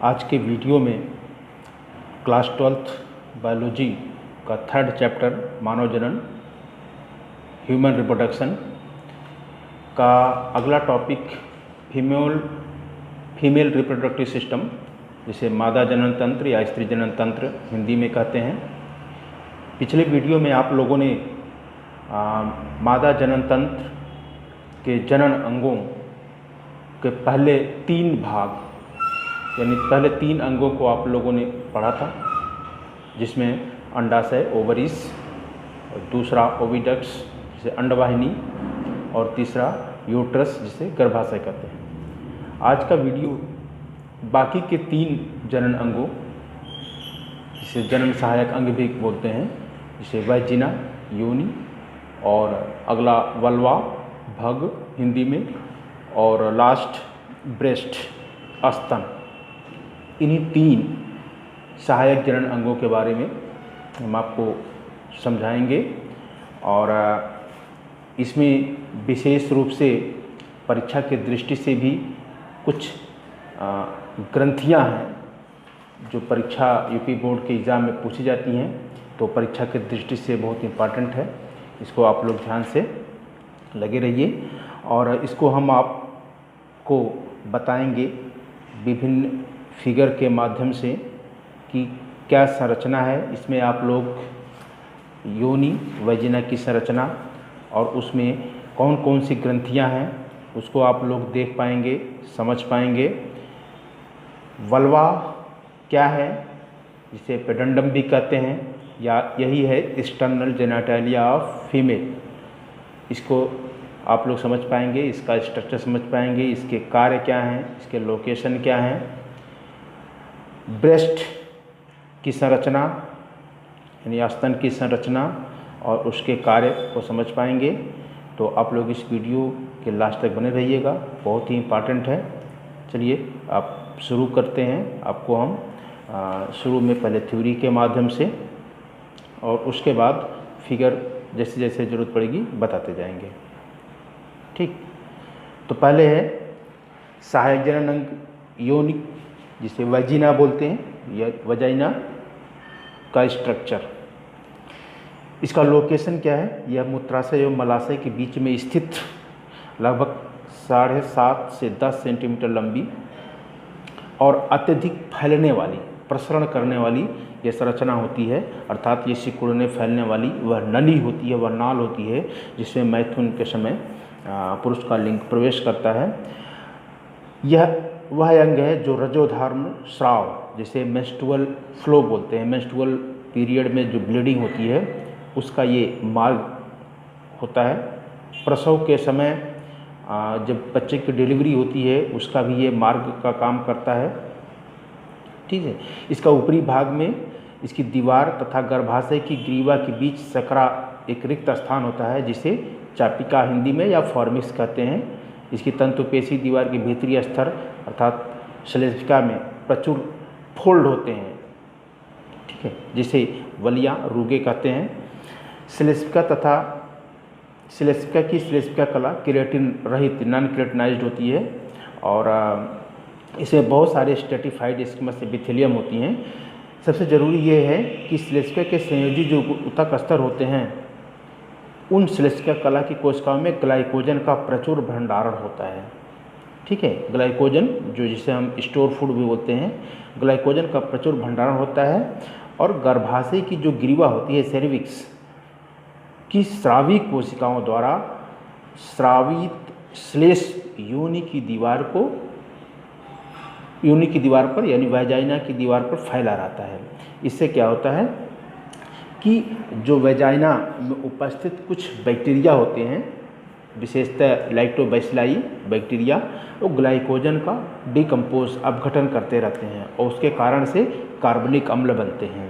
आज के वीडियो में क्लास 12th बायोलॉजी का 3rd चैप्टर मानव जनन ह्यूमन रिप्रोडक्शन का अगला टॉपिक फीमेल रिप्रोडक्टिव सिस्टम, जिसे मादा जनन तंत्र या स्त्री जनन तंत्र हिंदी में कहते हैं। पिछले वीडियो में आप लोगों ने मादा जनन तंत्र के जनन अंगों के पहले 3 भाग यानी पहले 3 अंगों को आप लोगों ने पढ़ा था, जिसमें अंडाशय ओवरीज, दूसरा ओविडक्ट्स जिसे अंडवाहिनी और तीसरा यूट्रस जिसे गर्भाशय कहते हैं। आज का वीडियो बाकी के 3 जनन अंगों, जिसे जनन सहायक अंग भी बोलते हैं, जिसे वैजिना योनि और अगला वल्वा भग हिंदी में और लास्ट ब्रेस्ट स्तन, इन्हीं 3 सहायक जनन अंगों के बारे में हम आपको समझाएंगे। और इसमें विशेष रूप से परीक्षा की दृष्टि से भी कुछ ग्रंथियां हैं जो परीक्षा यूपी बोर्ड के एग्ज़ाम में पूछी जाती हैं, तो परीक्षा की दृष्टि से बहुत इम्पॉर्टेंट है। इसको आप लोग ध्यान से लगे रहिए और इसको हम आपको बताएंगे विभिन्न फिगर के माध्यम से कि क्या संरचना है। इसमें आप लोग योनि वैजिना की संरचना और उसमें कौन कौन सी ग्रंथियां हैं उसको आप लोग देख पाएंगे, समझ पाएंगे। वल्वा क्या है, जिसे पेडेंडम भी कहते हैं, या यही है एक्सटर्नल जेनिटलिया ऑफ फीमेल, इसको आप लोग समझ पाएंगे, इसका स्ट्रक्चर समझ पाएंगे, इसके कार्य क्या हैं, इसके लोकेशन क्या हैं। ब्रेस्ट की संरचना यानी स्तन की संरचना और उसके कार्य को समझ पाएंगे। तो आप लोग इस वीडियो के लास्ट तक बने रहिएगा, बहुत ही इम्पॉर्टेंट है। चलिए आप शुरू करते हैं। आपको हम शुरू में पहले थ्योरी के माध्यम से और उसके बाद फिगर जैसे जैसे ज़रूरत पड़ेगी बताते जाएंगे, ठीक। तो पहले है सहायक जनन अंग योनि, जिसे वैजिना बोलते हैं, या वजाइना का स्ट्रक्चर। इसका लोकेशन क्या है, यह मूत्राशय एवं मलाशय के बीच में स्थित लगभग 7.5 से 10 सेंटीमीटर लंबी और अत्यधिक फैलने वाली, प्रसरण करने वाली यह संरचना होती है। अर्थात ये सिकुड़ने फैलने वाली वह नली होती है, वह नाल होती है जिसमें मैथुन के समय पुरुष का लिंग प्रवेश करता है। यह वह अंग है जो रजोधर्म स्राव, जिसे मेंस्ट्रुअल फ्लो बोलते हैं, मेंस्ट्रुअल पीरियड में जो ब्लीडिंग होती है उसका ये मार्ग होता है। प्रसव के समय जब बच्चे की डिलीवरी होती है उसका भी ये मार्ग का काम करता है, ठीक है। इसका ऊपरी भाग में इसकी दीवार तथा गर्भाशय की ग्रीवा के बीच सकरा एक रिक्त स्थान होता है, जिसे चापिका हिंदी में या फॉर्मिक्स कहते हैं। इसकी तंतुपेशी दीवार के भीतरी स्तर अर्थात श्लेष्मिका में प्रचुर फोल्ड होते हैं, ठीक है, जिसे वलिया रूगे कहते हैं। श्लेष्मिका की श्लेष्मिका कला केराटिन रहित नॉन केराटिनाइज्ड होती है और इसमें बहुत सारे स्ट्रेटिफाइड स्किमस एपिथेलियम होती हैं। सबसे ज़रूरी ये है कि श्लेष्मिका के संयोजी जो ऊतक स्तर होते हैं उन श्लेष्मिका कला की कोशिकाओं में ग्लाइकोजन का प्रचुर भंडारण होता है, ठीक है। ग्लाइकोजन जो जिसे हम स्टोर फूड भी बोलते हैं, ग्लाइकोजन का प्रचुर भंडारण होता है। और गर्भाशय की जो ग्रीवा होती है सेर्विक्स की स्रावी कोशिकाओं द्वारा स्रावित श्लेष योनि की दीवार पर यानी वैजाइना की दीवार पर फैला रहता है। इससे क्या होता है कि जो वैजाइना में उपस्थित कुछ बैक्टीरिया होते हैं, विशेषतः लैक्टोबैसिलाई बैक्टीरिया, वो ग्लाइकोजन का डिकम्पोज अपघटन करते रहते हैं और उसके कारण से कार्बनिक अम्ल बनते हैं,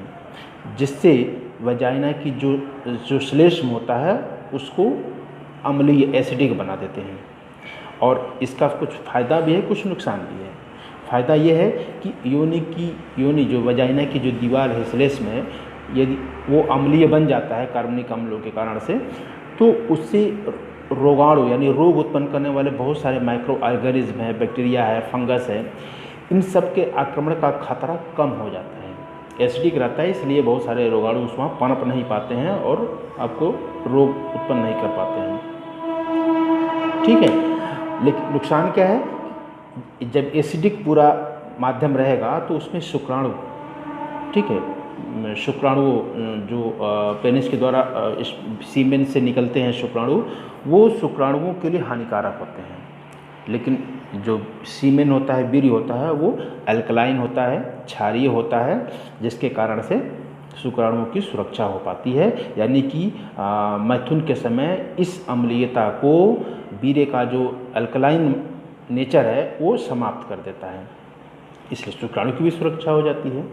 जिससे वैजाइना की जो श्लेष्म होता है उसको अम्लीय एसिडिक बना देते हैं। और इसका कुछ फ़ायदा भी है, कुछ नुकसान भी है। फ़ायदा ये है कि योनि जो वैजाइना की जो दीवार है श्लेष्म में, यदि वो अम्लीय बन जाता है कार्बनिक अम्लों के कारण से, तो उससे रोगाणु यानी रोग उत्पन्न करने वाले बहुत सारे माइक्रो ऑर्गेनिज्म हैं, बैक्टीरिया है, फंगस है, इन सब के आक्रमण का खतरा कम हो जाता है। एसिडिक रहता है, इसलिए बहुत सारे रोगाणु वहाँ पनप नहीं पाते हैं और आपको रोग उत्पन्न नहीं कर पाते हैं। ठीक है, लेकिन नुकसान क्या है, जब एसिडिक पूरा माध्यम रहेगा तो उसमें शुक्राणु, ठीक है, शुक्राणु जो पेनिस के द्वारा सीमेन से निकलते हैं शुक्राणु, वो शुक्राणुओं के लिए हानिकारक होते हैं। लेकिन जो सीमेन होता है, वीर्य होता है, वो अल्कलाइन होता है, क्षारीय होता है, जिसके कारण से शुक्राणुओं की सुरक्षा हो पाती है। यानी कि मैथुन के समय इस अम्लीयता को वीर्य का जो अल्कलाइन नेचर है वो समाप्त कर देता है, इसलिए शुक्राणु की भी सुरक्षा हो जाती है।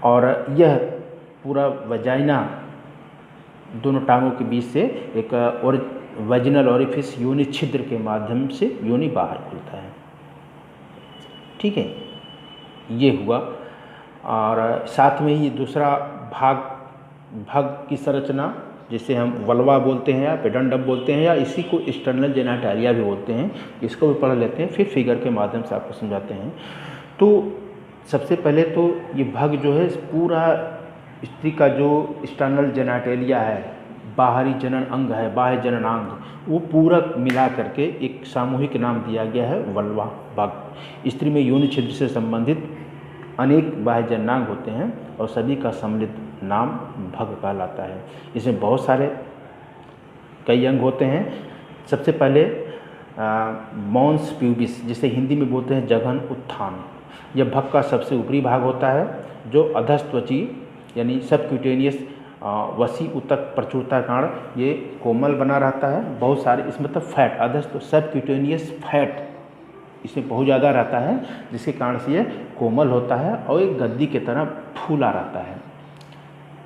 और यह पूरा वजाइना दोनों टांगों के बीच से एक और वैजिनल ओरिफिस योनि छिद्र के माध्यम से योनि बाहर खुलता है। ठीक है, ये हुआ। और साथ में ही दूसरा भाग की संरचना, जिसे हम वल्वा बोलते हैं या पेडंडम बोलते हैं या इसी को एक्सटर्नल जेनिटालिया भी बोलते हैं, इसको भी पढ़ लेते हैं, फिर फिगर के माध्यम से आपको समझाते हैं। तो सबसे पहले तो ये भाग जो है पूरा स्त्री का जो एक्सटर्नल जेनिटालिया है, बाहरी जनन अंग है, बाह्य जनन अंग, वो पूरा मिला करके एक सामूहिक नाम दिया गया है वल्वा भाग। स्त्री में योनि छिद्र से संबंधित अनेक बाह्य जननांग होते हैं और सभी का सम्मिलित नाम भग कहलाता है। इसमें बहुत सारे कई अंग होते हैं। सबसे पहले मॉन्स प्यूबिस, जिसे हिंदी में बोलते हैं जघन उत्थान, यह भग का सबसे ऊपरी भाग होता है, जो अधस्त्वची यानी सबक्यूटेनियस वसी उतक प्रचुरता के कारण ये कोमल बना रहता है। बहुत सारे इसमें मतलब फैट, अधस्त्व सबक्यूटेनियस फैट इसमें बहुत ज़्यादा रहता है, जिसके कारण से ये कोमल होता है और एक गद्दी की तरह फूला रहता है।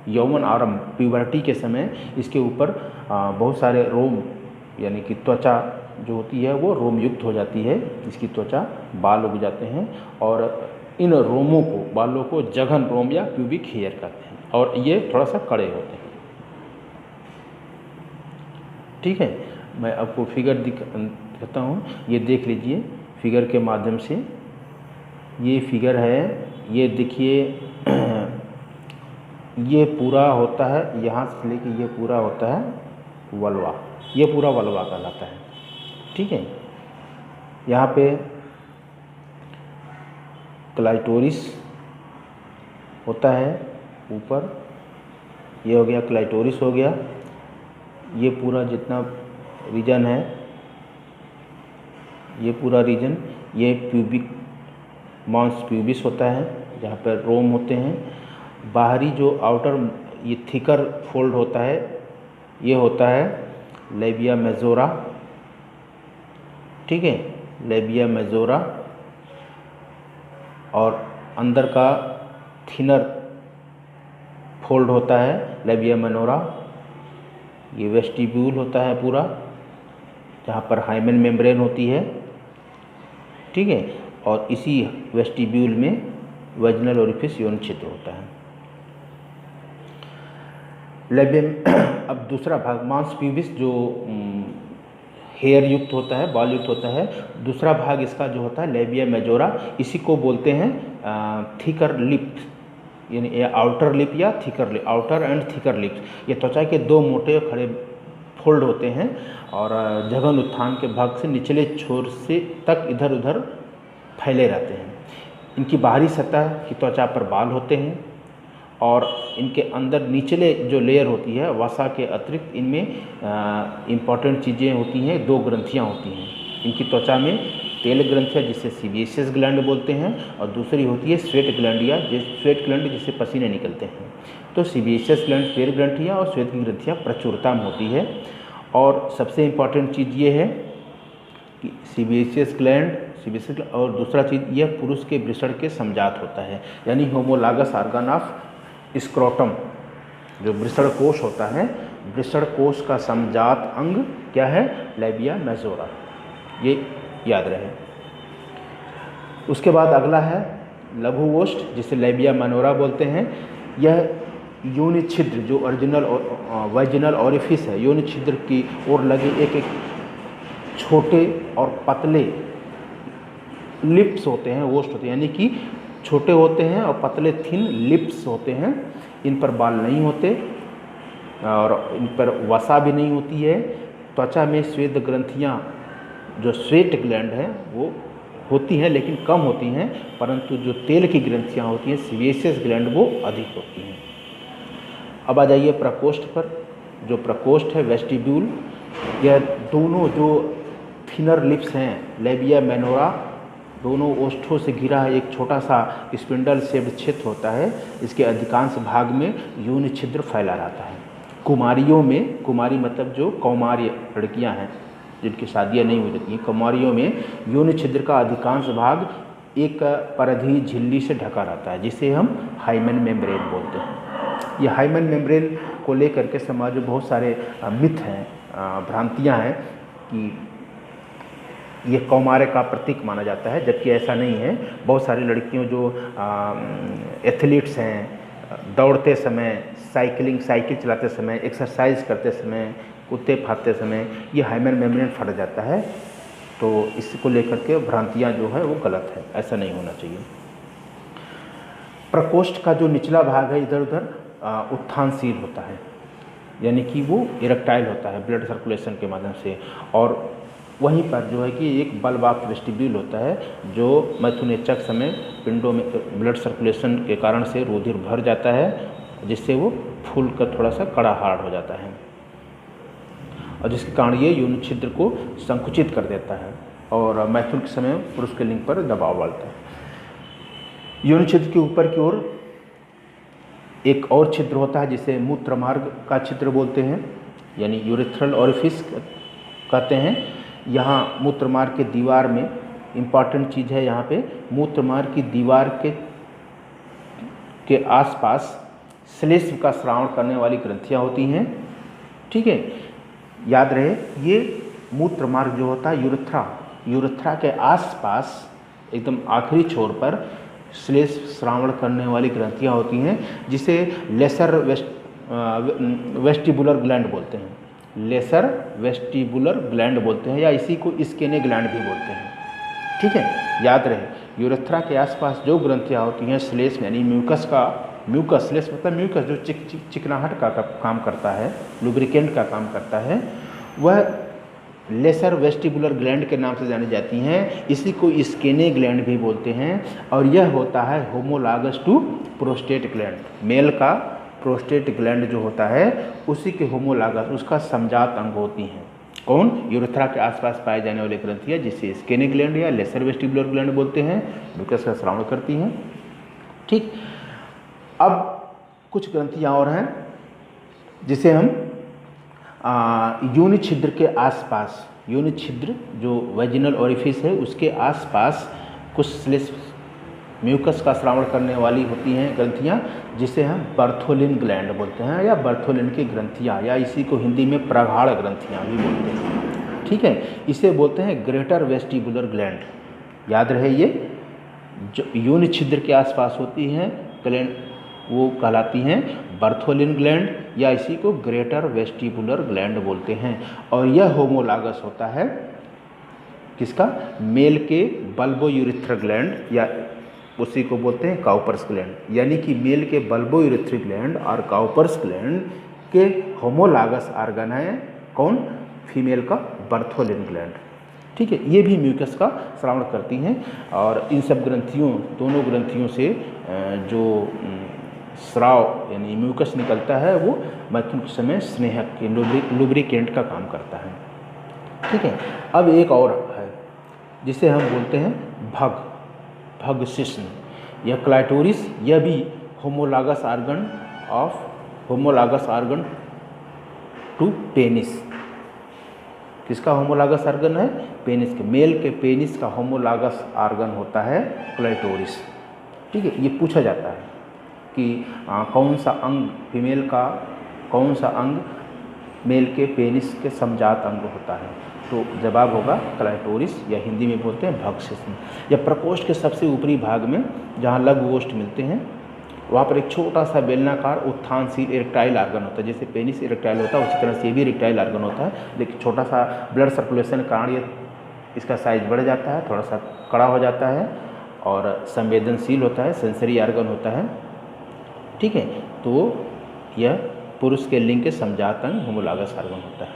यौवन आरंभ, प्यूबर्टी के समय इसके ऊपर बहुत सारे रोम यानी कि त्वचा जो होती है वो रोम युक्त हो जाती है, इसकी त्वचा, बाल उग जाते हैं और इन रोमों को, बालों को जघन रोम या प्यूबिक हेयर कहते हैं और ये थोड़ा सा कड़े होते हैं। ठीक है, मैं आपको फिगर दिखाता हूँ, ये देख लीजिए फिगर के माध्यम से। ये फिगर है, ये देखिए ये पूरा होता है, यहाँ से लेके ये पूरा होता है वल्वा, ये पूरा वल्वा कहलाता है। ठीक है, यहाँ पे क्लाइटोरिस होता है ऊपर, ये हो गया क्लाइटोरिस हो गया। ये पूरा जितना रीजन है, ये पूरा रीजन, ये प्यूबिक मॉन्स प्यूबिस होता है, जहाँ पर रोम होते हैं। बाहरी जो आउटर ये थिकर फोल्ड होता है, ये होता है लेबिया मेजोरा। ठीक है, लेबिया मेजोरा। और अंदर का थिनर फोल्ड होता है लेबिया मिनोरा। ये वेस्टिब्यूल होता है पूरा, जहाँ पर हाइमेन मेम्ब्रेन होती है। ठीक है, और इसी वेस्टिब्यूल में वैजिनल ओरिफिस यौन छिद्र होता है। लेबिया, अब दूसरा भाग मांस प्यूबिस जो हेयर युक्त होता है, बाल युक्त होता है। दूसरा भाग इसका जो होता है लेबिया मेजोरा, इसी को बोलते हैं थिकर लिप, यानी आउटर लिप या thicker lip, outer and thicker lips. ये त्वचा के दो मोटे खड़े फोल्ड होते हैं और जघन उत्थान के भाग से निचले छोर से तक इधर उधर फैले रहते हैं। इनकी बाहरी सतह की त्वचा पर बाल होते हैं और इनके अंदर निचले जो लेयर होती है वसा के अतिरिक्त इनमें इम्पॉर्टेंट चीज़ें होती हैं, दो ग्रंथियां होती हैं इनकी त्वचा में। तेल ग्रंथियाँ जिसे सीबेशियस ग्लैंड बोलते हैं और दूसरी होती है स्वेट ग्लैंड या स्वेट ग्लैंड जिससे पसीने निकलते हैं। तो सीबेशियस ग्लैंड तेल ग्रंथियाँ और स्वेट की ग्रंथियाँ प्रचुरता में होती है। और सबसे इम्पॉर्टेंट चीज़ ये है कि सीबेशियस ग्लैंड और दूसरा चीज़ यह पुरुष के वृषण के समजात होता है, यानी होमोलागस ऑर्गन ऑफ स्क्रोटम, जो वृषण कोश होता है, वृषण कोश का समजात अंग क्या है? लेबिया मेजोरा, ये याद रहे। उसके बाद अगला है लघुवोष्ठ, जिसे लेबिया माइनोरा बोलते हैं। यह योनि छिद्र जो ओरिजिनल वाइजिनल ओरिफिस है, योनि छिद्र की ओर लगे एक एक छोटे और पतले लिप्स होते हैं, ओस्ट होते हैं, यानी कि छोटे होते हैं और पतले थिन लिप्स होते हैं। इन पर बाल नहीं होते और इन पर वसा भी नहीं होती है। त्वचा में श्वेत ग्रंथियाँ, जो स्वेट ग्लैंड हैं, वो होती हैं लेकिन कम होती हैं, परंतु जो तेल की ग्रंथियाँ होती हैं, सीवेसियस ग्लैंड, वो अधिक होती हैं। अब आ जाइए प्रकोष्ठ पर। जो प्रकोष्ठ है, वेस्टिब्यूल, यह दोनों जो थिनर लिप्स हैं, लेबिया मेनोरा, दोनों ओष्ठों से घिरा है एक छोटा सा स्पिंडल शेप्ड क्षेत्र होता है। इसके अधिकांश भाग में योनि छिद्र फैला रहता है। कुमारियों में, कुमारी मतलब जो कौमार्य लड़कियां हैं जिनकी शादियां नहीं हो जाती हैं, कुमारियों में योनि छिद्र का अधिकांश भाग एक परिधीय झिल्ली से ढका रहता है, जिसे हम हाइमेन मेम्ब्रेन बोलते हैं। ये हाइमेन मेम्ब्रेन को लेकर के समाज में बहुत सारे मिथ हैं, भ्रांतियाँ हैं कि ये कौमार्य का प्रतीक माना जाता है, जबकि ऐसा नहीं है। बहुत सारी लड़कियों जो एथलीट्स हैं, दौड़ते समय, साइकिल चलाते समय, एक्सरसाइज करते समय, कुत्ते फाड़ते समय ये हाइमेन मेम्ब्रेन फट जाता है, तो इसको लेकर के भ्रांतियाँ जो है वो गलत है, ऐसा नहीं होना चाहिए। प्रकोष्ठ का जो निचला भाग है इधर उधर उत्थानशील होता है, यानी कि वो इरेक्टाइल होता है ब्लड सर्कुलेशन के माध्यम से, और वहीं पर जो है कि एक बल्बाफ्ट वेस्टिब्यूल होता है जो मैथुनेचक समय पिंडों में ब्लड सर्कुलेशन के कारण से रुधिर भर जाता है, जिससे वो फूल का थोड़ा सा कड़ा हार्ड हो जाता है, और जिसके कारण ये यौन छिद्र को संकुचित कर देता है और मैथुन के समय पुरुष के लिंग पर दबाव डालता है। यौन छिद्र के ऊपर की ओर एक और छिद्र होता है जिसे मूत्र मार्ग का छिद्र बोलते हैं, यानी यूरेथ्रल ओरिफिस कहते हैं। यहाँ मूत्र मार्ग के दीवार में इम्पॉर्टेंट चीज़ है, यहाँ पे मूत्र मार्ग की दीवार के आसपास श्लेष्म का स्रावण करने वाली ग्रंथियाँ होती हैं। ठीक है, याद रहे ये मूत्र मार्ग जो होता है यूरेथ्रा के आसपास एकदम आखिरी छोर पर श्लेष्म स्रावण करने वाली ग्रंथियाँ होती हैं, जिसे लेसर वेस्टिबुलर ग्लैंड बोलते हैं। लेसर वेस्टिबुलर ग्लैंड बोलते हैं, या इसी को स्केने ग्लैंड भी बोलते हैं। ठीक है, याद रहे यूरेथ्रा के आसपास जो ग्रंथियाँ होती हैं, श्लेष्म यानी म्यूकस श्लेष्म मतलब म्यूकस जो चिकनाहट का काम करता है, लुब्रिकेंट का काम करता है, वह लेसर वेस्टिबुलर ग्लैंड के नाम से जानी जाती हैं। इसी को स्केने ग्लैंड भी बोलते हैं, और यह होता है homologous to prostate gland. Male का प्रोस्टेट ग्लैंड जो होता है उसी के होमोलागस, उसका समजात अंग होती हैं। कौन? यूरेथ्रा के आसपास पाए जाने वाली ग्रंथियाँ, जिसे स्केने ग्लैंड या लेसर वेस्टिबुलर ग्लैंड बोलते हैं, म्यूकस का स्रावण करती हैं। ठीक, अब कुछ ग्रंथियाँ और हैं जिसे हम योनि छिद्र के आसपास, योनि छिद्र जो वेजिनल ओरिफिस है उसके आसपास कुछ श्लेष्म म्यूकस का स्रावण करने वाली होती हैं ग्रंथियाँ, जिसे हम बर्थोलिन ग्लैंड बोलते हैं, या बर्थोलिन की ग्रंथियाँ, या इसी को हिंदी में प्रगाढ़ ग्रंथियाँ भी बोलते हैं। ठीक है, इसे बोलते हैं ग्रेटर वेस्टिबुलर ग्लैंड। याद रहे ये जो योनि छिद्र के आसपास होती हैं ग्लैंड, वो कहलाती हैं बर्थोलिन ग्लैंड, या इसी को ग्रेटर वेस्टिबुलर ग्लैंड बोलते हैं। और यह होमोलागस होता है किसका? मेल के बल्बो यूरेथ्रल ग्लैंड, या उसी को बोलते हैं काउपर्स ग्लैंड। यानी कि मेल के बल्बो यूरेथ्रल ग्लैंड और काउपर्स ग्लैंड के होमोलागस आर्गन है कौन? फीमेल का बर्थोलिन ग्लैंड। ठीक है, ये भी म्यूकस का स्रावण करती हैं, और इन सब ग्रंथियों, दोनों ग्रंथियों से जो स्राव यानी म्यूकस निकलता है वो मैथुन के समय स्नेहक के लुब्रिकेंट का काम करता है। ठीक है, अब एक और है जिसे हम बोलते हैं भग शिश्न या क्लाइटोरिस। यह भी होमोलागस आर्गन टू पेनिस। किसका होमोलागस आर्गन है? पेनिस के। मेल के पेनिस का होमोलागस आर्गन होता है क्लाइटोरिस। ठीक है, ये पूछा जाता है कि कौन सा अंग फीमेल का, कौन सा अंग मेल के पेनिस के समजात अंग होता है? तो जवाब होगा क्लाइटोरिस, या हिंदी में बोलते हैं भग शिश्न। या प्रकोष्ठ के सबसे ऊपरी भाग में जहाँ लघु ओष्ठ मिलते हैं, वहाँ पर एक छोटा सा बेलनाकार उत्थानशील इरेक्टाइल आर्गन होता है। जैसे पेनिस इरेक्टाइल होता है उसी तरह से ये भी इरेक्टाइल आर्गन होता है, लेकिन छोटा सा ब्लड सर्कुलेशन के कारण ये इसका साइज बढ़ जाता है, थोड़ा सा कड़ा हो जाता है और संवेदनशील होता है, सेंसरी ऑर्गन होता है। ठीक है, तो यह पुरुष के लिंग के समजात अंग होमोलॉगस ऑर्गन होता है।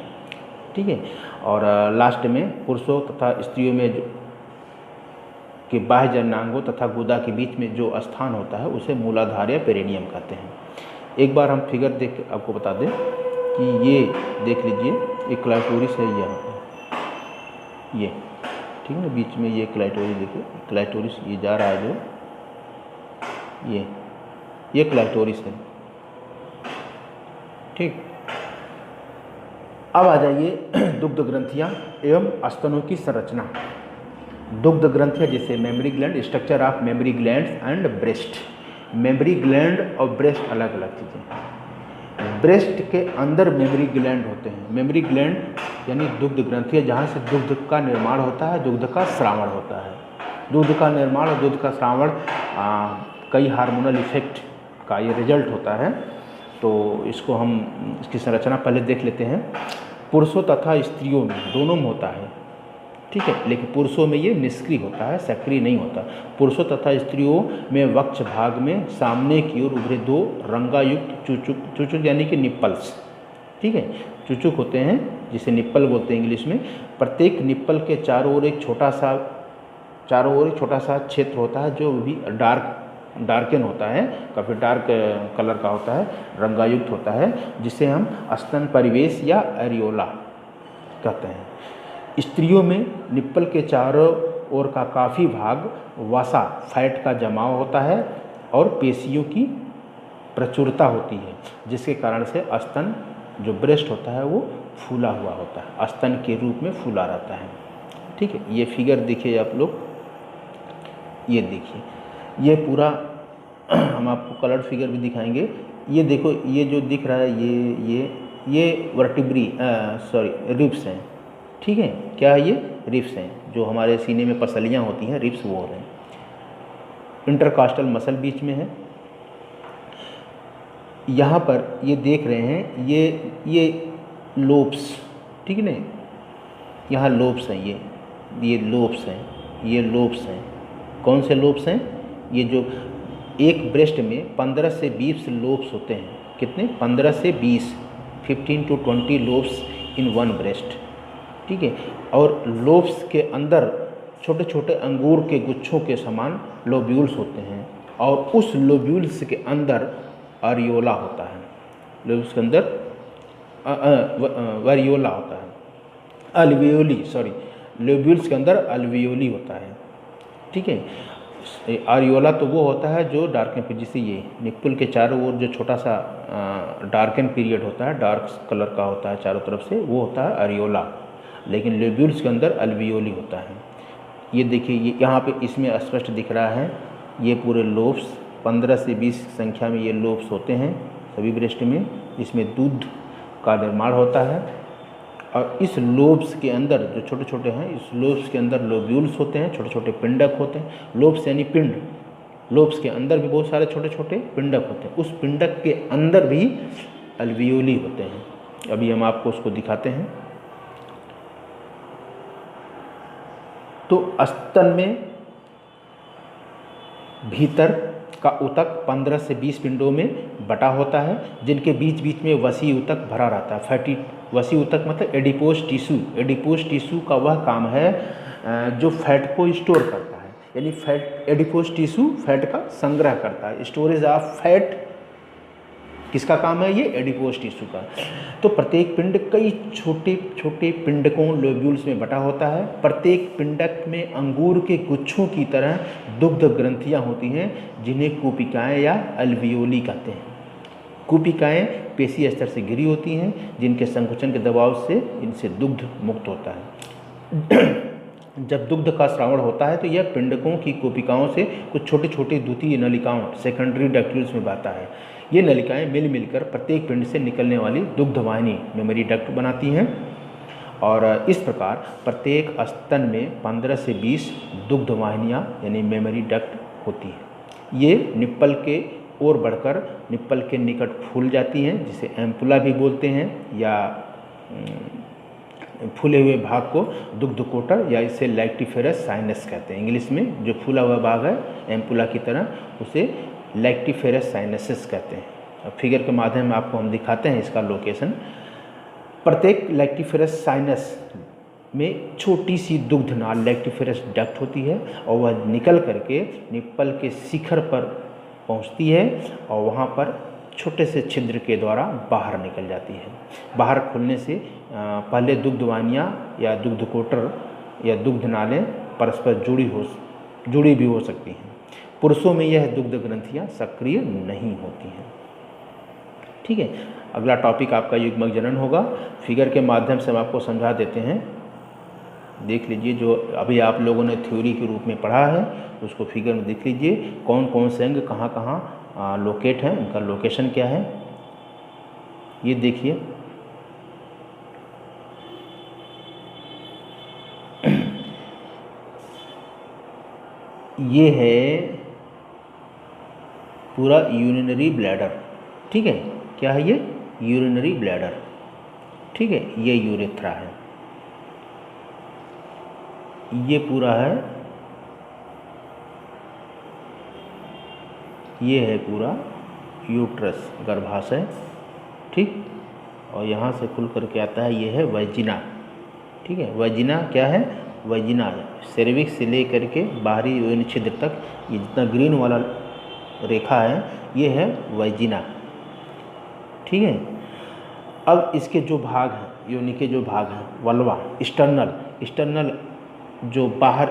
ठीक है, और लास्ट में पुरुषों तथा स्त्रियों में जो के बाह्य जननांगों तथा गुदा के बीच में जो स्थान होता है उसे मूलाधार या पेरिनियम कहते हैं। एक बार हम फिगर देख के आपको बता दें कि ये देख लीजिए, एक क्लाइटोरिस है ये, ठीक है ना, बीच में ये क्लाइटोरिस, देखिए क्लाइटोरिस ये जा रहा है जो ये क्लाइटोरिस है। ठीक, अब आ जाइए दुग्ध ग्रंथियाँ एवं स्तनों की संरचना। दुग्ध ग्रंथियाँ जैसे mammary gland, structure of mammary gland and breast. Mammary gland और ब्रेस्ट अलग अलग चीज़ें हैं। ब्रेस्ट के अंदर मेमरी ग्लैंड होते हैं। मेमरी ग्लैंड यानी दुग्ध ग्रंथियाँ, जहाँ से दुग्ध का निर्माण होता है, दुग्ध का श्रावण होता है। दुग्ध का निर्माण और दुग्ध का श्रावण कई हार्मोनल इफेक्ट का ये रिजल्ट होता है। तो इसको हम इसकी संरचना पहले देख लेते हैं। पुरुषों तथा स्त्रियों में दोनों में होता है, ठीक है, लेकिन पुरुषों में ये निष्क्रिय होता है, सक्रिय नहीं होता। पुरुषों तथा स्त्रियों में वक्ष भाग में सामने की ओर उभरे दो रंगायुक्त चुचुक यानी कि निप्पल्स, ठीक है, चुचुक होते हैं जिसे निप्पल बोलते हैं इंग्लिश में। प्रत्येक निप्पल के चारों ओर एक छोटा सा क्षेत्र होता है जो भी डार्कन होता है, काफ़ी डार्क कलर का होता है, रंगायुक्त होता है, जिसे हम स्तन परिवेश या एरियोला कहते हैं। स्त्रियों में निप्पल के चारों ओर का काफ़ी भाग वसा फैट का जमाव होता है और पेशियों की प्रचुरता होती है, जिसके कारण से स्तन जो ब्रेस्ट होता है वो फूला हुआ होता है, स्तन के रूप में फूला रहता है। ठीक है, ये फिगर देखिए आप लोग, ये देखिए, ये पूरा हम आपको कलर्ड फिगर भी दिखाएंगे। ये देखो, ये जो दिख रहा है ये वर्टिब्री रिब्स हैं, ठीक है, क्या है ये? रिब्स हैं, जो हमारे सीने में पसलियाँ होती हैं, रिब्स वो हैं। इंटरकास्टल मसल बीच में है। यहाँ पर ये देख रहे हैं, ये लोब्स, ठीक है ना, यहाँ लोब्स हैं, ये लोब्स हैं, ये लोब्स हैं। कौन से लोब्स हैं? ये जो एक ब्रेस्ट में 15 से 20 लोब्स होते हैं। कितने? 15 से 20, 15 to 20 lobes in one breast, ठीक है। और लोब्स के अंदर छोटे छोटे अंगूर के गुच्छों के समान लोब्यूल्स होते हैं, और उस लोब्यूल्स के अंदर अरियोला होता है। लोब्यूल्स के अंदर वरियोला होता है, अल्वियोली, सॉरी, लोब्यूल्स के अंदर अल्वियोली होता है, ठीक है। आरियोला तो वो होता है जो डार्कन पीरियड, जिसे ये निप्पल के चारों ओर जो छोटा सा डार्कन पीरियड होता है, डार्क कलर का होता है चारों तरफ से, वो होता है अरियोला। लेकिन लोब्यूल्स के अंदर अल्वियोली होता है। ये देखिए, ये यहाँ पे इसमें स्पष्ट दिख रहा है, ये पूरे लोब्स 15 से 20 संख्या में ये लोब्स होते हैं सभी ब्रेस्ट में। इसमें दूध का निर्माण होता है, और इस लोब्स के अंदर जो छोटे छोटे हैं, इस लोब्स के अंदर लोब्यूल्स होते हैं, छोटे छोटे पिंडक होते हैं। लोब्स यानी पिंड, लोब्स के अंदर भी बहुत सारे छोटे छोटे पिंडक होते हैं। उस पिंडक के अंदर भी अल्वियोली होते हैं। अभी हम आपको उसको दिखाते हैं। तो स्तन में भीतर का ऊतक 15 से 20 पिंडों में बटा होता है, जिनके बीच बीच में वसी ऊतक भरा रहता है। फैटी वसी ऊतक मतलब एडिपोज टिश्यू। एडिपोज टिश्यू का वह काम है जो फैट को स्टोर करता है, यानी फैट, एडिपोज टिश्यू फैट का संग्रह करता है। स्टोरेज ऑफ फैट किसका काम है? ये एडिपोज टिश्यू का। तो प्रत्येक पिंड कई छोटे छोटे पिंडकों लोब्यूल्स में बटा होता है। प्रत्येक पिंडक में अंगूर के गुच्छों की तरह दुग्ध ग्रंथियां होती हैं, जिन्हें कूपिकाएं या अल्वियोली कहते हैं। कूपिकाएं पेशी स्तर से घिरी होती हैं, जिनके संकुचन के दबाव से इनसे दुग्ध मुक्त होता है। जब दुग्ध का स्रावण होता है तो यह पिंडकों की कोशिकाओं से कुछ छोटे छोटे द्वितीय नलिकाओं, सेकेंडरी डक्ट्यूल्स में बहता है। ये नलिकाएं मिलकर प्रत्येक पिंड से निकलने वाली दुग्ध वाहिनी मेमरी डक्ट बनाती हैं, और इस प्रकार प्रत्येक स्तन में 15 से 20 दुग्ध वाहिनियाँ यानी मेमरी डक्ट होती हैं। ये निप्पल के ओर बढ़कर निप्पल के निकट फूल जाती हैं, जिसे एम्पुला भी बोलते हैं, या फूले हुए भाग को दुग्ध कोटर या इसे लैक्टिफेरस साइनस कहते हैं। इंग्लिश में जो फूला हुआ भाग है एम्पुला की तरह, उसे लैक्टिफेरस साइनसिस कहते हैं। अब फिगर के माध्यम में आपको हम दिखाते हैं इसका लोकेशन। प्रत्येक लैक्टिफेरस साइनस में छोटी सी दुग्ध नाल लैक्टिफेरस डक्ट होती है और वह निकल करके निप्पल के शिखर पर पहुंचती है और वहां पर छोटे से छिद्र के द्वारा बाहर निकल जाती है। बाहर खुलने से पहले दुग्ध वाहिनियाँ या दुग्ध कोटर या दुग्ध नालें परस्पर जुड़ी भी हो सकती हैं। पुरुषों में यह दुग्ध ग्रंथियाँ सक्रिय नहीं होती हैं। ठीक है, अगला टॉपिक आपका युग्मक जनन होगा। फिगर के माध्यम से हम आपको समझा देते हैं, देख लीजिए। जो अभी आप लोगों ने थ्योरी के रूप में पढ़ा है उसको फिगर में देख लीजिए, कौन कौन से अंग कहाँ कहाँ लोकेट हैं, उनका लोकेशन क्या है। ये देखिए, ये है पूरा यूरिनरी ब्लैडर। ठीक है, क्या है ये? Urinary bladder. ठीक है, ये यूरेथ्रा है। ये पूरा है, ये है पूरा यूट्रस, गर्भाशय। ठीक, और यहाँ से खुल करके आता है, ये है वैजिना। ठीक है, वैजिना क्या है? वैजिना सेर्विक्स से ले करके बाहरी योनि छिद्र तक ये जितना ग्रीन वाला रेखा है ये है वैजिना। ठीक है, अब इसके जो भाग हैं, योनि के जो भाग हैं, वल्वा, एक्सटर्नल जो बाहर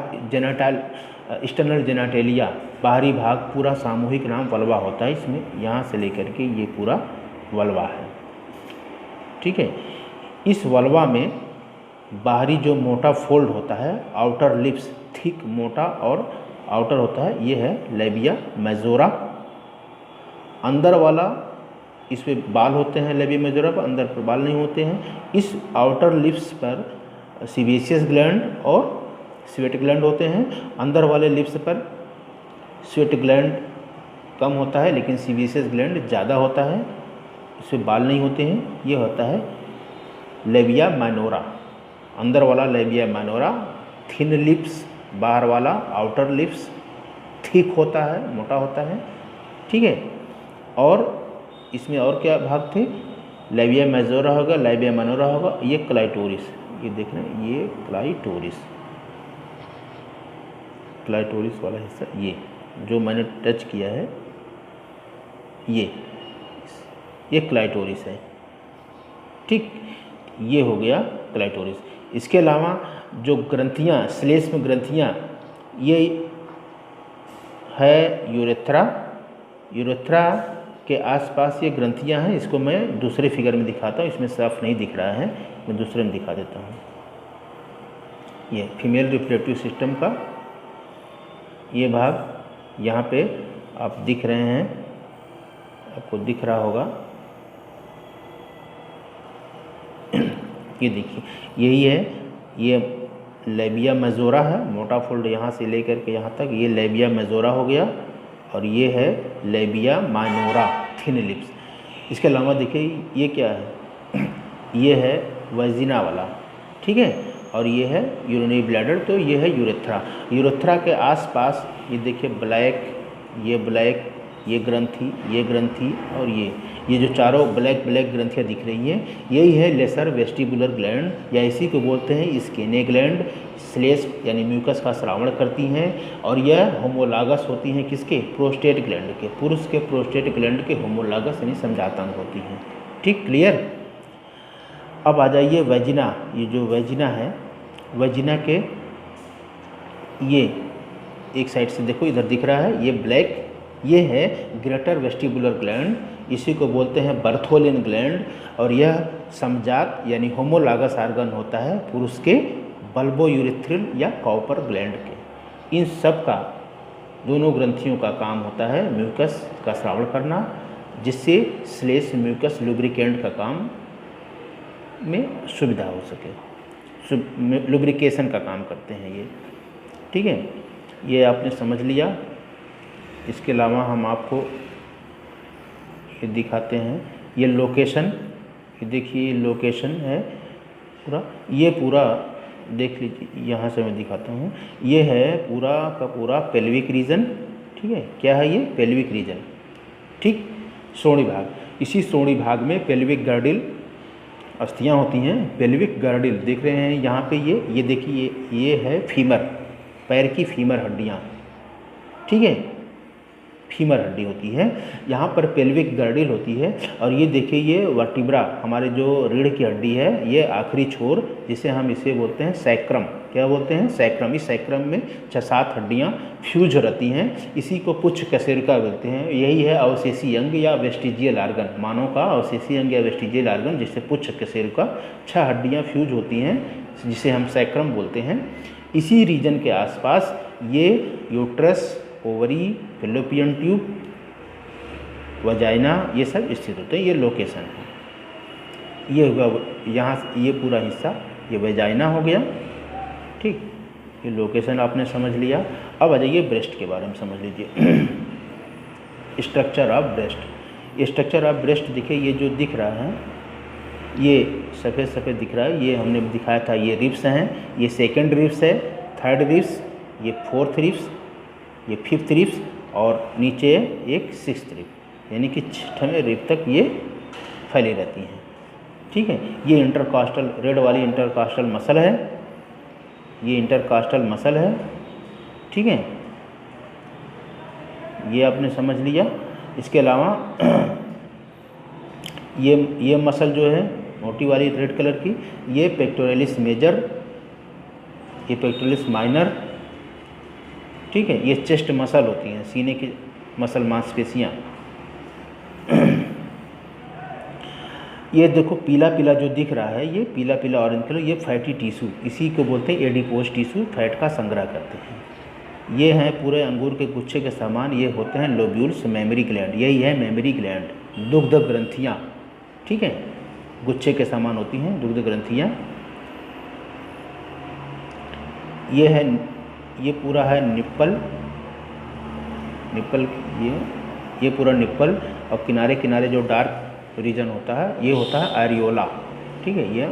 एक्सटर्नल जेनाटेलिया, बाहरी भाग, पूरा सामूहिक नाम वल्वा होता है। इसमें यहाँ से लेकर के ये पूरा वल्वा है। ठीक है, इस वल्वा में बाहरी जो मोटा फोल्ड होता है, आउटर लिप्स थिक मोटा और आउटर होता है, ये है लेबिया मेजोरा। अंदर वाला, इस पे बाल होते हैं लेबिया मेजोरा पर, अंदर पर बाल नहीं होते हैं। इस आउटर लिप्स पर सीवेशियस ग्लैंड और स्वेट ग्लैंड होते हैं। अंदर वाले लिप्स पर स्वेट ग्लैंड कम होता है लेकिन सीवेशियस ग्लैंड ज़्यादा होता है, इसमें बाल नहीं होते हैं। ये होता है लेबिया माइनोरा। अंदर वाला लेबिया माइनोरा, थिन लिप्स, बाहर वाला आउटर लिप्स थिक होता है, मोटा होता है। ठीक है, और इसमें और क्या भाग थे? लेबिया मेजोरा होगा, लेबिया माइनोरा होगा, ये क्लाइटोरिस, ये देख रहे हैं, ये क्लाइटोरिस वाला हिस्सा, ये जो मैंने टच किया है, ये क्लाइटोरिस है। ठीक, ये हो गया क्लाइटोरिस। इसके अलावा जो ग्रंथियाँ, श्लेष्म ग्रंथियाँ, ये है यूरेथ्रा के आसपास ये ग्रंथियाँ हैं। इसको मैं दूसरे फिगर में दिखाता हूँ, इसमें साफ नहीं दिख रहा है, मैं दूसरे में दिखा देता हूँ। ये फीमेल रिप्रोडक्टिव सिस्टम का ये भाग यहाँ पे आप दिख रहे हैं, आपको दिख रहा होगा। ये देखिए, यही है, ये लेबिया मेजोरा है, मोटा फोल्ड यहाँ से लेकर के यहाँ तक, ये लेबिया मेजोरा हो गया। और ये है लेबिया माइनोरा, थिन लिप्स। इसके अलावा देखिए ये क्या है? ये है वैजिना वाला। ठीक है, और ये है यूरिनरी ब्लैडर, तो ये है यूरेथ्रा के आसपास ये देखिए ब्लैक, ये ग्रंथि और ये जो चारों ब्लैक ग्रंथियाँ दिख रही हैं, यही है लेसर वेस्टिबुलर ग्लैंड, या इसी को बोलते हैं स्किने ग्लैंड। श्लेष्म यानी म्यूकस का श्रावण करती हैं और यह होमोलागस होती हैं किसके? प्रोस्टेट ग्लैंड के। पुरुष के प्रोस्टेट ग्लैंड के होमोलागस यानी समजातांग होती हैं। ठीक, क्लियर। अब आ जाइए वैजिना। ये जो वैजिना है, वैजिना के ये एक साइड से देखो, इधर दिख रहा है ये ब्लैक, ये है ग्रेटर वेस्टिबुलर ग्लैंड, इसी को बोलते हैं बर्थोलिन ग्लैंड। और यह समजात यानी होमोलागस आर्गन होता है पुरुष के बल्बो यूरेथ्रिल या कॉपर ग्लैंड के। इन सब का, दोनों ग्रंथियों का काम होता है म्यूकस का श्रावण करना, जिससे श्लेष्म म्यूकस लुब्रिकेंट का काम में सुविधा हो सके, लुब्रिकेशन का काम करते हैं ये। ठीक है, ये आपने समझ लिया। इसके अलावा हम आपको ये दिखाते हैं, ये लोकेशन, ये देखिए लोकेशन है पूरा, ये पूरा देख लीजिए, यहाँ से मैं दिखाता हूँ, ये है पूरा का पूरा पेल्विक रीजन। ठीक है, क्या है ये? Pelvic region. ठीक, श्रोणि भाग। इसी श्रोणि भाग में पेल्विक गर्डिल अस्थियाँ होती हैं। पेल्विक गर्डिल देख रहे हैं यहाँ पे, ये देखिए, ये है फीमर, पैर की फीमर हड्डियाँ। ठीक है, फीमर हड्डी होती है, यहाँ पर पेल्विक गर्डिल होती है। और ये देखिए, ये वर्टिब्रा, हमारे जो रीढ़ की हड्डी है, ये आखिरी छोर, जिसे हम इसे बोलते हैं सैक्रम। क्या बोलते हैं? सैक्रम। इस सैक्रम में 6-7 हड्डियाँ फ्यूज रहती हैं, इसी को पुच्छ कशेरुका बोलते हैं। यही है अवशेषी अंग या वेस्टिजियल आर्गन, मानव का अवशेषी अंग या वेस्टिजियल आर्गन, जिससे पुच्छ कशेरुका 6 हड्डियाँ फ्यूज होती हैं, जिसे हम सैक्रम बोलते हैं। इसी रीजन के आसपास ये uterus, ovary, fallopian tube, vagina, ये सब स्थित होते हैं। ये लोकेशन है। ये होगा यहाँ, ये पूरा हिस्सा, ये वजाइना हो गया। ठीक, ये लोकेशन आपने समझ लिया। अब आ जाइए ब्रेस्ट के बारे में समझ लीजिए। Structure of breast. Structure of breast देखिए, ये जो दिख रहा है, ये सफ़ेद सफ़ेद दिख रहा है, ये हमने दिखाया था, ये रिब्स हैं। ये सेकंड रिब्स है, थर्ड रिब्स, ये फोर्थ रिब्स, ये फिफ्थ रिब्स, और नीचे एक सिक्स्थ रिब, यानी कि 6वें रिब तक ये फैली रहती हैं। ठीक है, ये इंटरकास्टल, रेड वाली इंटरकास्टल मसल है, ये इंटरकास्टल मसल है। ठीक है, ये आपने समझ लिया। इसके अलावा ये मसल जो है मोटी वाली रेड कलर की, ये पेक्टोरलिस मेजर, ये पेक्टोरलिस माइनर। ठीक है, ये चेस्ट मसल होती हैं, सीने की मसल मांसपेशियाँ। ये देखो पीला पीला जो दिख रहा है, ये पीला पीला ऑरेंज कलर, ये फैटी टिश्यू, इसी को बोलते हैं एडिपोज टिश्यू, फैट का संग्रह करते हैं। ये हैं पूरे अंगूर के गुच्छे के समान, ये होते हैं लोब्यूल्स, मेमरी ग्लैंड। यही है मेमरी ग्लैंड। दुग्ध ग्रंथियाँ, ठीक है, गुच्छे के समान होती हैं दुग्ध ग्रंथियाँ। ये है, ये पूरा है निप्पल, ये पूरा निप्पल, और किनारे किनारे जो डार्क रीजन होता है, ये होता है एरियोला। ठीक है, ये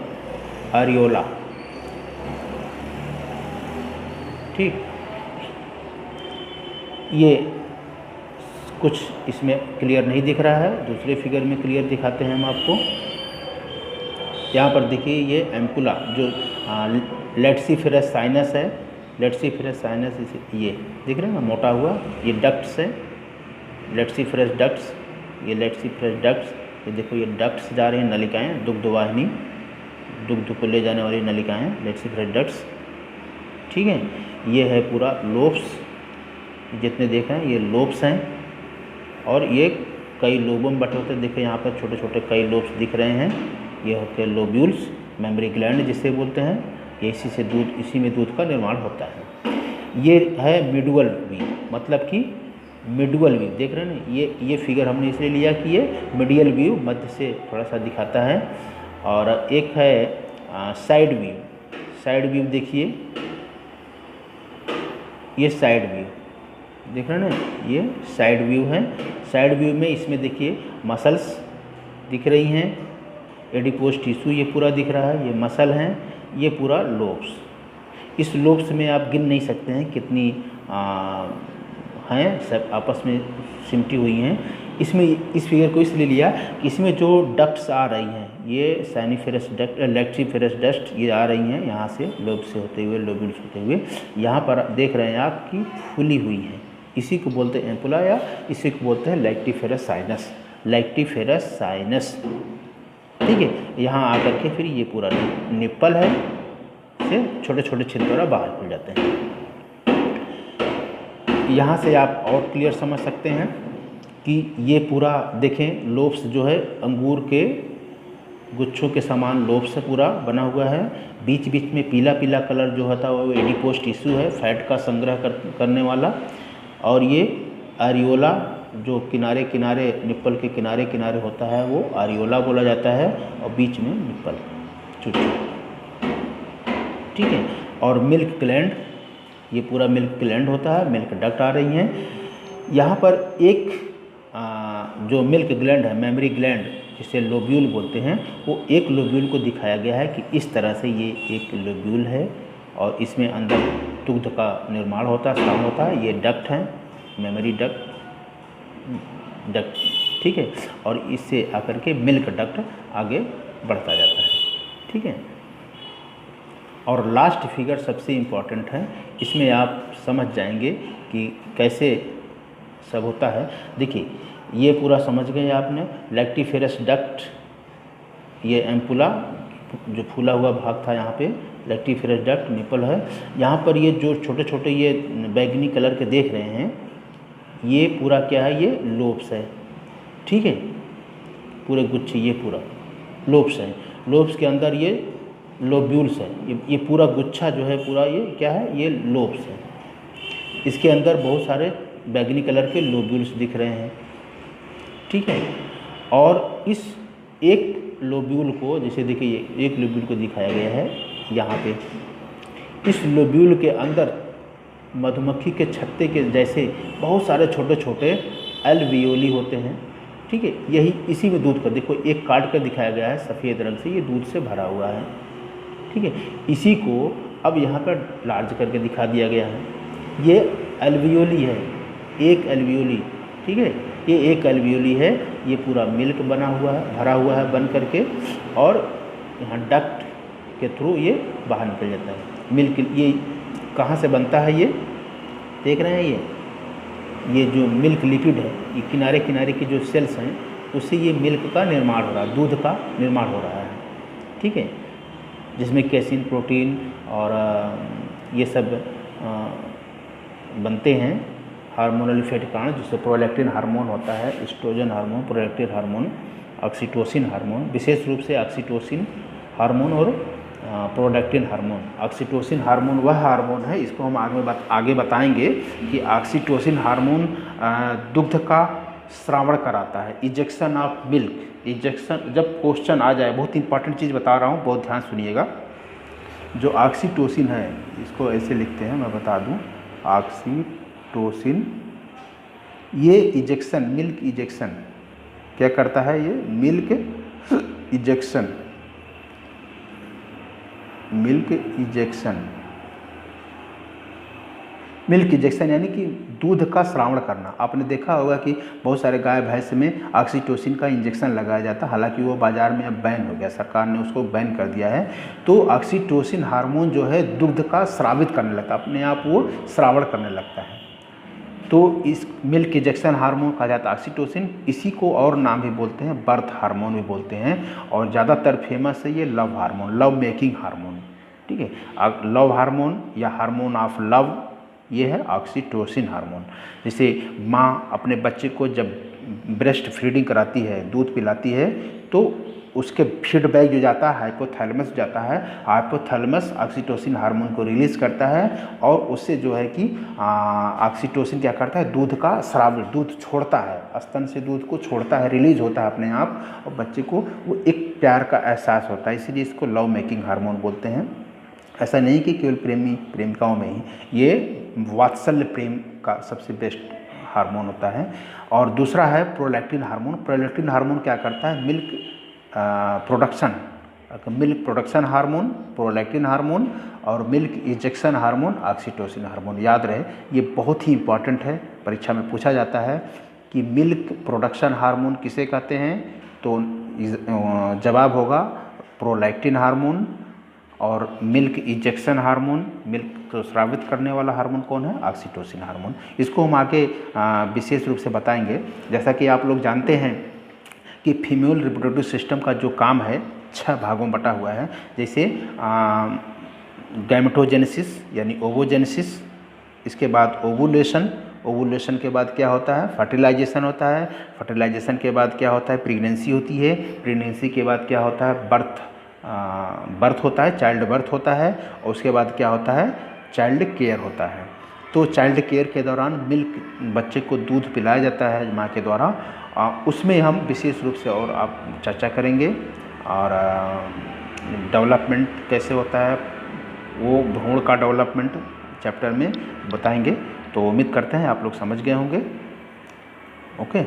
एरियोला। ठीक, ये कुछ इसमें क्लियर नहीं दिख रहा है, दूसरे फिगर में क्लियर दिखाते हैं हम आपको। यहाँ पर देखिए, ये एम्पुला जो लेट्सिफेरस साइनस है, लेट्सिफेरस साइनस, ये दिख रहे हैं ना, मोटा हुआ, ये डक्ट्स है, लेट्सिफेरस डक्ट्स, ये लेट्सिफेरस डक्ट्स, ये देखो ये डक्ट्स जा रहे हैं, नलिकाएँ, दुग्ध वाहिनी, दुग्ध को ले जाने वाली नलिकाएँ, लेट्सिफेरस डक्ट्स। ठीक है, ये है पूरा लोब्स, जितने देख रहे हैं ये लोब्स हैं, और ये कई लोबों में बटे होते हैं। देखो यहाँ पर छोटे छोटे कई लोब्स दिख रहे हैं, ये होते हैं लोब्यूल्स, मेमरी ग्लैंड जिसे बोलते हैं। ये इसी में दूध का निर्माण होता है। ये है मिडुअल व्यू, मतलब कि मिडुअल व्यू देख रहे हैं ना, ये फिगर हमने इसलिए लिया कि ये मिडियल व्यू मध्य से थोड़ा सा दिखाता है। और एक है साइड व्यू। साइड व्यू देखिए, ये साइड व्यू देख रहे हैं ना, ये साइड व्यू है। साइड व्यू में इसमें देखिए मसल्स दिख रही हैं, एडिपोज टिश्यू ये पूरा दिख रहा है, ये मसल हैं, ये पूरा लोब्स। इस लोब्स में आप गिन नहीं सकते हैं कितनी हैं, सब आपस में सिमटी हुई हैं। इसमें इस फिगर को इसलिए लिया कि इसमें जो डक्ट्स आ रही हैं, ये सैनिफेरस डक्ट, लेक्टिफेरस डक्ट, ये आ रही हैं यहाँ से, लोब से होते हुए, लोब्यूल्स होते हुए, यहाँ पर देख रहे हैं आप कि फूली हुई हैं। इसी को बोलते हैं एम्पुला, या इसी को बोलते हैं लेक्टिफेरस साइनस, लेक्टिफेरस साइनस। ठीक है, यहाँ आकर के फिर ये पूरा निप्पल है, से छोटे छोटे छिद्र बाहर खुल जाते हैं। यहाँ से आप और क्लियर समझ सकते हैं कि ये पूरा देखें, लोब्स जो है अंगूर के गुच्छों के समान लोब्स से पूरा बना हुआ है। बीच बीच में पीला पीला कलर जो होता है वो एडिपोज टिश्यू है, फैट का संग्रह करने वाला। और ये एरियोला जो किनारे किनारे, निप्पल के किनारे किनारे होता है, वो एरियोला बोला जाता है, और बीच में निप्पल चुच्चू। ठीक है, और मिल्क ग्लैंड, ये पूरा मिल्क ग्लैंड होता है, मिल्क डक्ट आ रही हैं। यहाँ पर एक जो मिल्क ग्लैंड है, मेमरी ग्लैंड, जिसे लोब्यूल बोलते हैं, वो एक लोब्यूल को दिखाया गया है कि इस तरह से ये एक लोब्यूल है और इसमें अंदर दुग्ध का निर्माण होता है, स्राव होता है। ये डक्ट हैं, मेमोरी डक्ट, ठीक है, और इससे आकर के मिल्क डक्ट आगे बढ़ता जाता है, ठीक है। और लास्ट फिगर सबसे इम्पॉर्टेंट है, इसमें आप समझ जाएंगे कि कैसे सब होता है। देखिए ये पूरा समझ गए आपने, लैक्टिफेरस डक्ट, ये एम्पुला जो फूला हुआ भाग था यहाँ पे, लैक्टिफेरस डक्ट निपल है। यहाँ पर ये जो छोटे छोटे ये बैगनी कलर के देख रहे हैं, ये पूरा क्या है, ये लोब्स है, ठीक है, पूरे गुच्छे ये पूरा लोब्स है। लोब्स के अंदर ये लोब्यूल्स है, ये पूरा गुच्छा जो है पूरा ये क्या है, ये लोब्स है। इसके अंदर बहुत सारे बैगनी कलर के लोब्यूल्स दिख रहे हैं, ठीक है। और इस एक लोब्यूल को, जैसे देखिए ये एक लोब्यूल को दिखाया गया है यहाँ पे, इस लोब्यूल के अंदर मधुमक्खी के छत्ते के जैसे बहुत सारे छोटे छोटे एल्वियोली होते हैं, ठीक है। यही इसी में दूध का, देखो एक काट कर दिखाया गया है सफ़ेद रंग से, ये दूध से भरा हुआ है, ठीक है। इसी को अब यहाँ पर लार्ज करके दिखा दिया गया है। ये एल्वियोली है, एक एल्वियोली, ठीक है, ये एक एल्वियोली है। ये पूरा मिल्क बना हुआ है, भरा हुआ है बन करके, और यहाँ डक्ट के थ्रू ये बाहर निकल जाता है मिल्क। ये कहाँ से बनता है, ये देख रहे हैं, ये जो मिल्क लिपिड है, ये किनारे किनारे की जो सेल्स हैं, उससे ये मिल्क का निर्माण हो रहा है, दूध का निर्माण हो रहा है, ठीक है, जिसमें कैसीन, प्रोटीन और ये सब बनते हैं, हार्मोनल इफेक्ट के कारण, जिससे प्रोलैक्टिन हार्मोन होता है, estrogen hormone, prolactin hormone, oxytocin hormone, विशेष रूप से ऑक्सीटोसिन हार्मोन और प्रोलैक्टिन हार्मोन। ऑक्सीटोसिन हार्मोन वह हार्मोन है, इसको हम आगे बताएंगे कि ऑक्सीटोसिन हार्मोन दुग्ध का श्रावण कराता है, इजेक्शन ऑफ मिल्क। इजेक्शन, जब क्वेश्चन आ जाए, बहुत इंपॉर्टेंट चीज़ बता रहा हूँ, बहुत ध्यान सुनिएगा। जो ऑक्सीटोसिन है, इसको ऐसे लिखते हैं, मैं बता दूँ, ऑक्सीटोसिन, ये इजेक्शन, मिल्क इजेक्शन क्या करता है, ये milk ejection, milk ejection, milk ejection यानी कि दूध का श्रावण करना। आपने देखा होगा कि बहुत सारे गाय भैंस में ऑक्सीटोसिन का इंजेक्शन लगाया जाता है, हालांकि वो बाज़ार में अब बैन हो गया, सरकार ने उसको बैन कर दिया है। तो ऑक्सीटोसिन हार्मोन जो है दुग्ध का स्रावित करने लगता है, अपने आप वो श्रावण करने लगता है। तो इस मिल्क इजेक्शन हार्मोन कहा जाता है ऑक्सीटोसिन। इसी को और नाम भी बोलते हैं, बर्थ हार्मोन भी बोलते हैं, और ज़्यादातर फेमस है ये love hormone, love making hormone, ठीक है। लव हार्मोन या हार्मोन ऑफ लव, ये है ऑक्सीटोसिन हार्मोन। जैसे माँ अपने बच्चे को जब ब्रेस्ट फीडिंग कराती है, दूध पिलाती है, तो उसके फीडबैक जो जाता है हाइपोथैलेमस जाता है, हाइपोथैलेमस ऑक्सीटोसिन हार्मोन को रिलीज़ करता है, और उससे जो है कि ऑक्सीटोसिन क्या करता है, दूध का स्राव, दूध छोड़ता है, स्तन से दूध को छोड़ता है, रिलीज होता है अपने आप, और बच्चे को वो एक प्यार का एहसास होता है, इसलिए इसको लव मेकिंग हार्मोन बोलते हैं। ऐसा नहीं कि केवल प्रेमी प्रेमिकाओं में ही, ये वात्सल्य प्रेम का सबसे बेस्ट हार्मोन होता है। और दूसरा है प्रोलैक्टिन हार्मोन। प्रोलैक्टिन हार्मोन क्या करता है, milk production, milk production hormone prolactin hormone, और milk ejection hormone oxytocin hormone. याद रहे, ये बहुत ही इंपॉर्टेंट है, परीक्षा में पूछा जाता है कि मिल्क प्रोडक्शन हार्मोन किसे कहते हैं, तो जवाब होगा प्रोलैक्टिन हार्मोन। और मिल्क इजेक्शन हार्मोन, मिल्क को स्रावित करने वाला हार्मोन कौन है, ऑक्सीटोसिन हार्मोन। इसको हम आगे विशेष रूप से बताएंगे। जैसा कि आप लोग जानते हैं कि फीमेल रिप्रोडक्टिव सिस्टम का जो काम है 6 भागों में बटा हुआ है। जैसे गैमेटोजेनेसिस यानी ओवोजेनेसिस, इसके बाद ओवुलेशन, ओवुलेशन के बाद क्या होता है, फर्टिलाइजेशन होता है, फर्टिलाइजेशन के बाद क्या होता है, प्रेगनेंसी होती है, प्रेगनेंसी के बाद क्या होता है, बर्थ होता है, चाइल्ड बर्थ होता है, और उसके बाद क्या होता है, चाइल्ड केयर होता है। तो चाइल्ड केयर के दौरान मिल्क, बच्चे को दूध पिलाया जाता है माँ के द्वारा, उसमें हम विशेष रूप से और आप चर्चा करेंगे। और डेवलपमेंट कैसे होता है, वो भ्रूण का डेवलपमेंट चैप्टर में बताएंगे। तो उम्मीद करते हैं आप लोग समझ गए होंगे। ओके।